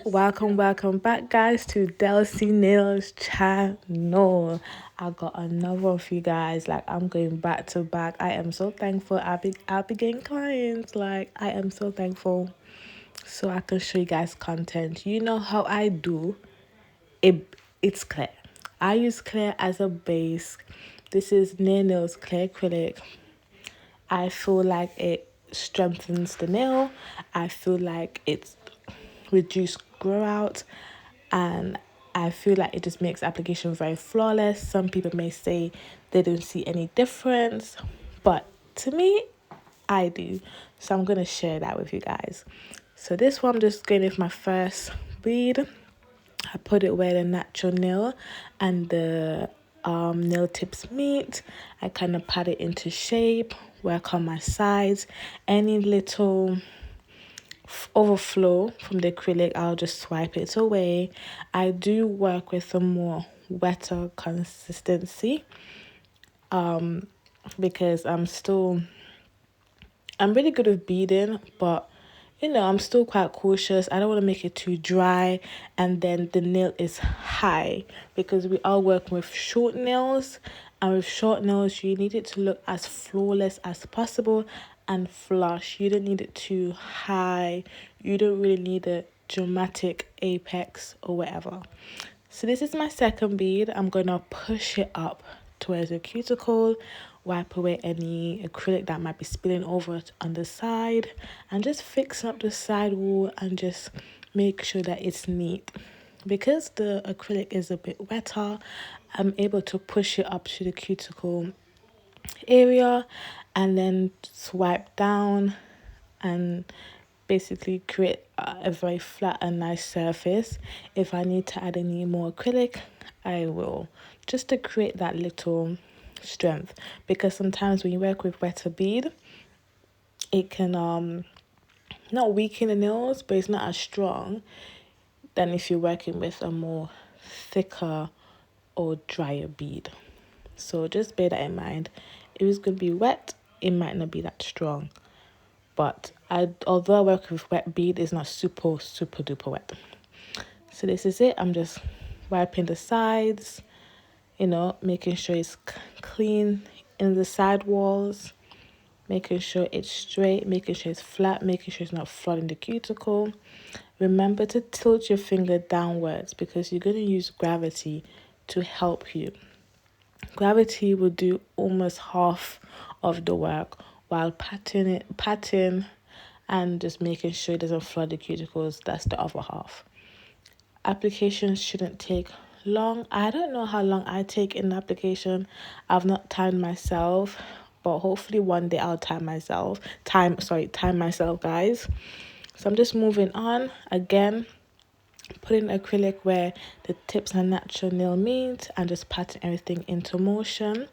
Welcome back, guys, to Delcy Nails channel. I got another one for you guys. Like, I'm going back to back. I am so thankful. I'll be getting clients. Like, I am so thankful, so I can show you guys content. You know how I do it. It's clear. I use clear as a base. This is Nail Nails Clear Acrylic. I feel like it strengthens the nail. I feel like it's reduced grow out, and I feel like it just makes application very flawless. Some people may say they don't see any difference, but to me, I do. So I'm gonna share that with you guys. So this one, I'm just going with my first bead. I put it where the natural nail and the nail tips meet. I kind of pat it into shape, work on my sides. Any little overflow from the acrylic, I'll just swipe it away. I do work with a more wetter consistency because I'm really good with beading, but I'm still quite cautious. I don't want to make it too dry and then the nail is high, because we are working with short nails, and with short nails you need it to look as flawless as possible and flush. You don't need it too high. You don't really need a dramatic apex or whatever. So this is my second bead. I'm going to push it up towards the cuticle, wipe away any acrylic that might be spilling over on the side, and just fix up the side wall and just make sure that it's neat. Because the acrylic is a bit wetter, I'm able to push it up to the cuticle area and then swipe down and basically create a very flat and nice surface. If I need to add any more acrylic, I will, just to create that little strength, because sometimes when you work with wetter bead, it can not weaken the nails, but it's not as strong than if you're working with a more thicker or drier bead. So just bear that in mind. If it's going to be wet, it might not be that strong. But although I work with wet bead, it's not super duper wet. So this is it. I'm just wiping the sides, making sure it's clean in the side walls, making sure it's straight, making sure it's flat, making sure it's not flooding the cuticle. Remember to tilt your finger downwards, because you're going to use gravity to help you. Gravity will do almost half of the work, while patting and just making sure it doesn't flood the cuticles. That's the other half. Application shouldn't take long. I don't know how long I take in the application. I've not timed myself, but hopefully one day I'll time myself, guys. So I'm just moving on again, putting acrylic where the tips and natural nail meet, and just patting everything into motion.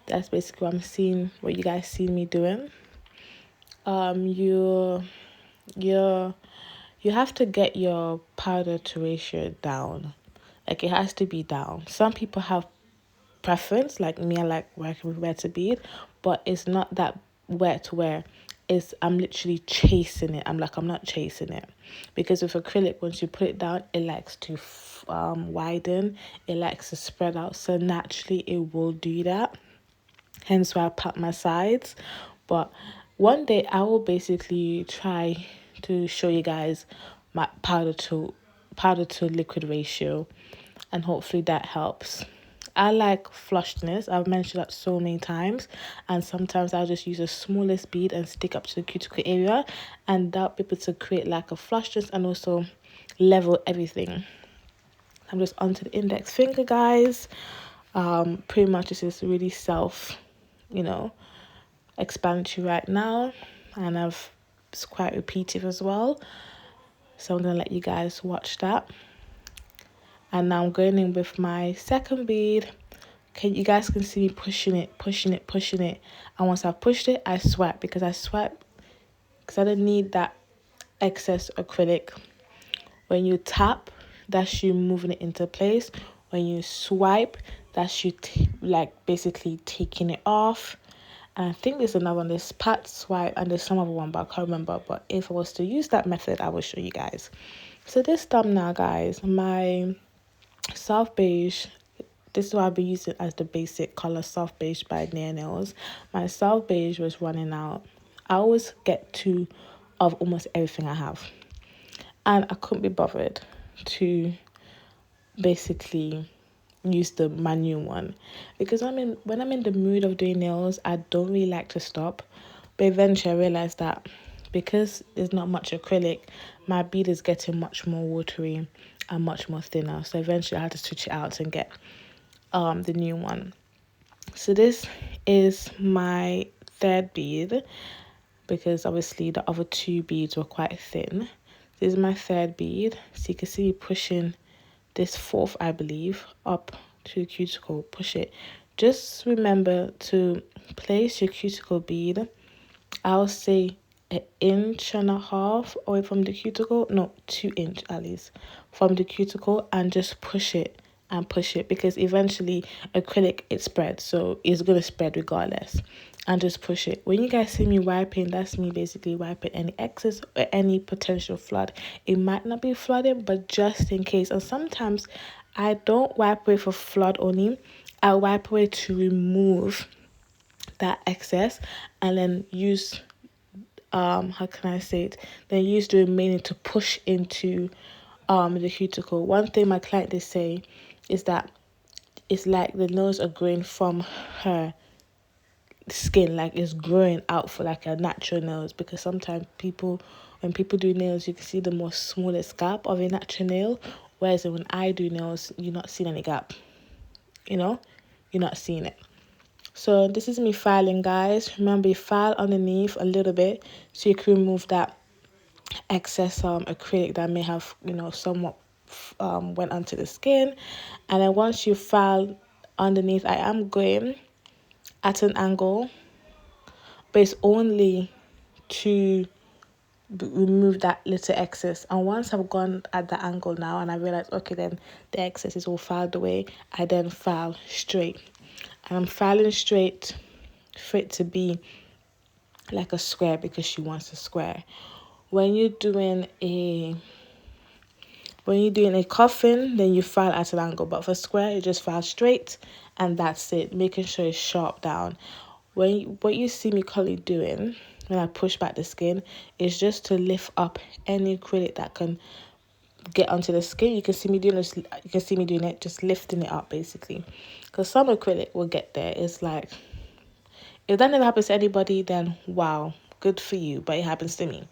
That's basically what you guys see me doing. You have to get your powder to ratio down. Like, it has to be down. Some people have preference, like me, I like working with wetter bead, but it's not that wet where I'm literally chasing it. I'm not chasing it, because with acrylic, once you put it down, it likes to widen, it likes to spread out, so naturally it will do that. Hence why I pat my sides. But one day I will basically try to show you guys my powder to liquid ratio, and hopefully that helps. I like flushness. I've mentioned that so many times, and sometimes I'll just use the smallest bead and stick up to the cuticle area, and that'll be able to create like a flushness and also level everything. I'm just onto the index finger, guys. Pretty much this is really explanatory right now, and it's quite repetitive as well. So I'm gonna let you guys watch that. And now I'm going in with my second bead. Okay, you guys can see me pushing it. And once I've pushed it, I swipe, because I don't need that excess acrylic. When you tap, that's you moving it into place. When you swipe, that's you basically taking it off. And I think there's another one, there's pat, swipe, and there's some other one, but I can't remember. But if I was to use that method, I will show you guys. So this thumbnail, guys, my soft beige, this is what I'll be using as the basic color, soft beige by Nail Nails. My soft beige was running out. I always get two of almost everything I have, and I couldn't be bothered to basically use my new one, because when I'm in the mood of doing nails, I don't really like to stop. But eventually I realized that because there's not much acrylic, my bead is getting much more watery and much more thinner. So eventually I had to switch it out and get the new one. So this is my third bead, because obviously the other two beads were quite thin. This is my third bead. So you can see me pushing this fourth, I believe, up to the cuticle. Push it. Just remember to place your cuticle bead, I'll say 1.5 inches away from the cuticle. No, 2 inch at least from the cuticle, and just push it and push it, because eventually acrylic, it spreads, so it's gonna spread regardless. And just push it. When you guys see me wiping, that's me basically wiping any excess or any potential flood. It might not be flooding, but just in case. And sometimes I don't wipe away for flood only, I wipe away to remove that excess, and then use how can I say it, then use the remaining to push into the cuticle. One thing my client did say is that it's like the nails are growing from her skin, like it's growing out for like a natural nails, because sometimes when people do nails, you can see the more smallest gap of a natural nail, whereas when I do nails, you're not seeing any gap, you know, you're not seeing it. So this is me filing, guys. Remember, you file underneath a little bit so you can remove that excess acrylic that may have, somewhat went onto the skin. And then once you file underneath, I am going at an angle, but it's only to remove that little excess. And once I've gone at the angle now and I realize, okay, then the excess is all filed away, I then file straight. And I'm filing straight for it to be like a square, because she wants a square. When you're doing a coffin, then you file at an angle, but for square, you just file straight, and that's it, making sure it's sharp down. What you see me currently doing when I push back the skin is just to lift up any acrylic that can get onto the skin. You can see me doing this. You can see me doing it, just lifting it up basically, because some acrylic will get there. It's like, if that never happens to anybody, then wow, good for you, but it happens to me.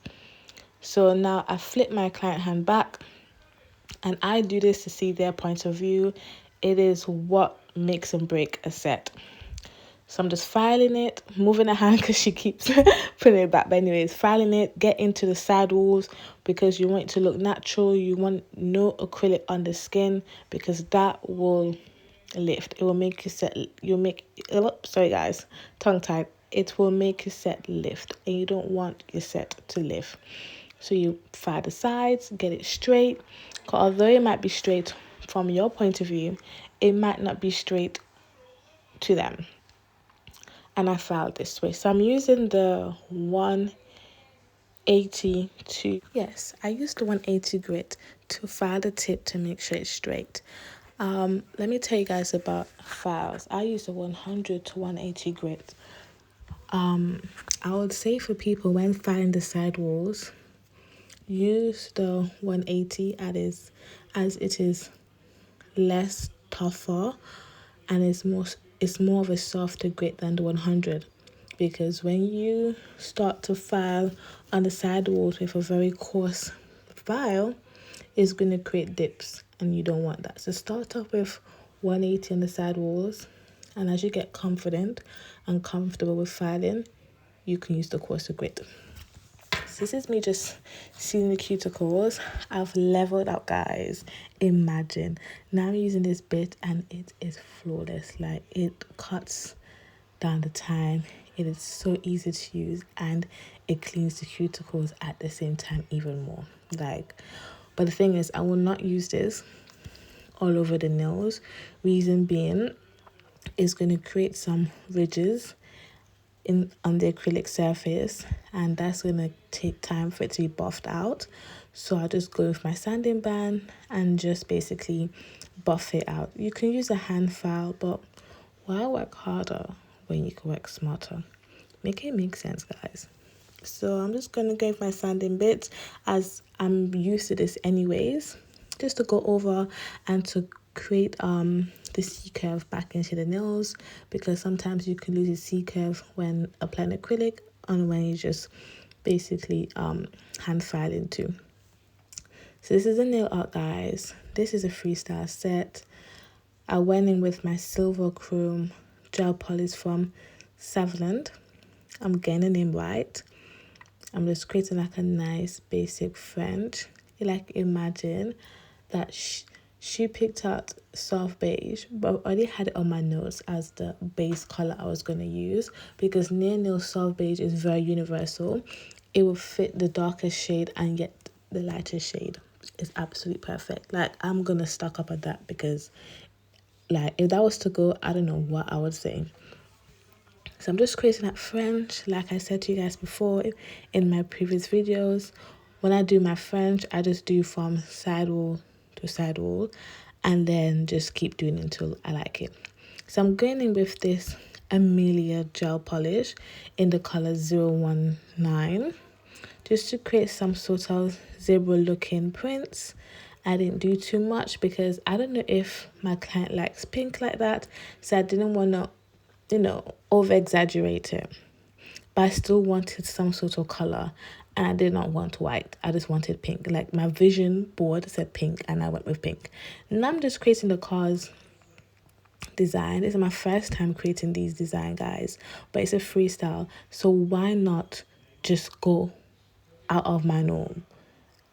So now I flip my client hand back, and I do this to see their point of view. It is what makes and break a set. So I'm just filing it, moving the hand because she keeps putting it back. But anyways, filing it, get into the side walls, because you want it to look natural. You want no acrylic on the skin, because that will lift. It will make your set, sorry guys, tongue tied. It will make your set lift, and you don't want your set to lift. So you file the sides, get it straight. Although it might be straight from your point of view, it might not be straight to them. And I filed this way. So I'm using the 180 yes, I used the 180 grit to file the tip to make sure it's straight. Let me tell you guys about files. I use the 100 to 180 grit. I would say for people, when filing the side walls, use the 180 as it is less tougher, and it's more of a softer grit than the 100, because when you start to file on the side walls with a very coarse file, it's going to create dips, and you don't want that. So start off with 180 on the side walls, and as you get confident and comfortable with filing, you can use the coarser grit. So this is me just seeing the cuticles. I've leveled out, guys. Imagine. Now I'm using this bit and it is flawless. Like, it cuts down the time. It is so easy to use, and it cleans the cuticles at the same time even more. But the thing is, I will not use this all over the nails. Reason being, it's going to create some ridges in on the acrylic surface, and that's going to take time for it to be buffed out. So I'll just go with my sanding band and just basically buff it out. You can use a hand file, but why work harder when you can work smarter? Make it make sense, guys. So I'm just going to go with my sanding bits, as I'm used to this anyways, just to go over and to create the C-curve back into the nails, because sometimes you can lose a C-curve when applying acrylic and when you just basically hand filing too. So this is a nail art, guys. This is a freestyle set. I went in with my silver chrome gel polish from Savland. I'm getting the name right. I'm just creating like a nice basic French. Like, imagine that she picked out soft beige, but I already had it on my notes as the base color I was going to use, because nail soft beige is very universal. It will fit the darkest shade and yet the lightest shade. It's absolutely perfect. Like, I'm going to stock up on that, because like, if that was to go, I don't know what I would say. So I'm just creating that French. Like I said to you guys before in my previous videos, when I do my French, I just do from side wall to side wall, and then just keep doing it until I like it. So I'm going in with this Amelia gel polish in the color 019, just to create some sort of zebra looking prints. I didn't do too much because I don't know if my client likes pink like that, so I didn't want to, you know, over exaggerate it, but I still wanted some sort of color, and I did not want white. I just wanted pink. Like, my vision board said pink, and I went with pink. Now I'm just creating the kaws design. This is my first time creating these design, guys, but it's a freestyle, so why not just go out of my norm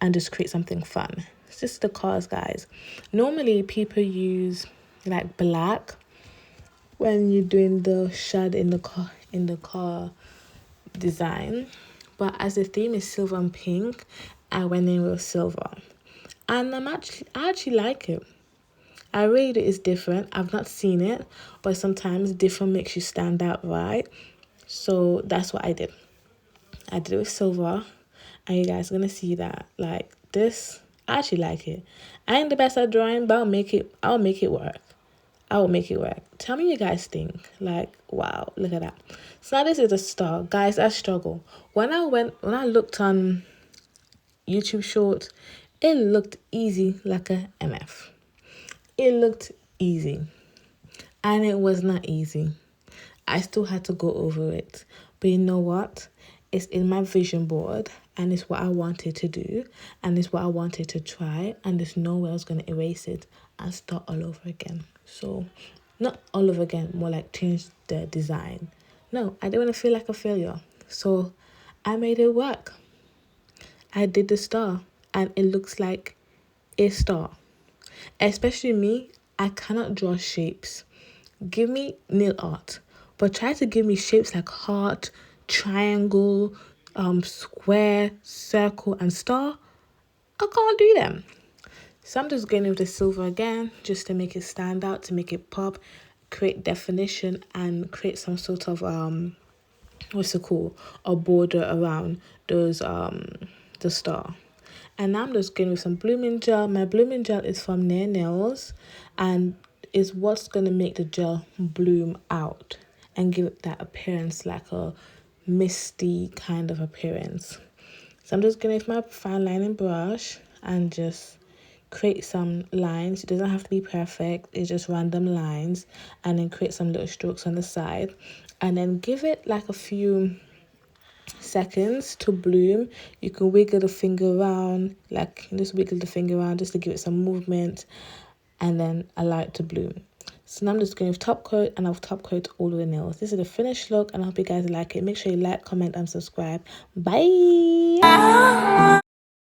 and just create something fun? It's just the kaws, guys. Normally people use like black when you're doing the shad in the car design, but as the theme is silver and pink, I went in with silver, and I actually like it. I really do. It's different. I've not seen it, but sometimes different makes you stand out, right? So that's what I did. I did it with silver, and you guys are gonna see that, like, this, I actually like it. I ain't the best at drawing, but I'll make it work. I will make it work. Tell me what you guys think. Like, wow, look at that. So now this is a star. Guys, I struggle. When I looked on YouTube Shorts, it looked easy like a MF. It looked easy. And it was not easy. I still had to go over it. But you know what? It's in my vision board, and it's what I wanted to do, and it's what I wanted to try, and there's no way I was going to erase it and start all over again. So, not all over again, more like change the design. No, I didn't want to feel like a failure. So, I made it work. I did the star, and it looks like a star. Especially me, I cannot draw shapes. Give me nail art, but try to give me shapes like heart, triangle, square, circle, and star. I can't do them. So I'm just going with the silver again, just to make it stand out, to make it pop, create definition, and create some sort of what's it called, a border around those the star. And now I'm just going with some blooming gel. My blooming gel is from Nair Nails, and is what's going to make the gel bloom out and give it that appearance, like a misty kind of appearance. So I'm just going with my fine lining brush and just create some lines. It doesn't have to be perfect. It's just random lines, and then create some little strokes on the side, and then give it like a few seconds to bloom. You can wiggle the finger around, like just wiggle the finger around just to give it some movement, and then allow it to bloom. So now I'm just going with top coat, and I'll top coat all of the nails. This is the finished look, and I hope you guys like it. Make sure you like, comment, and subscribe. Bye.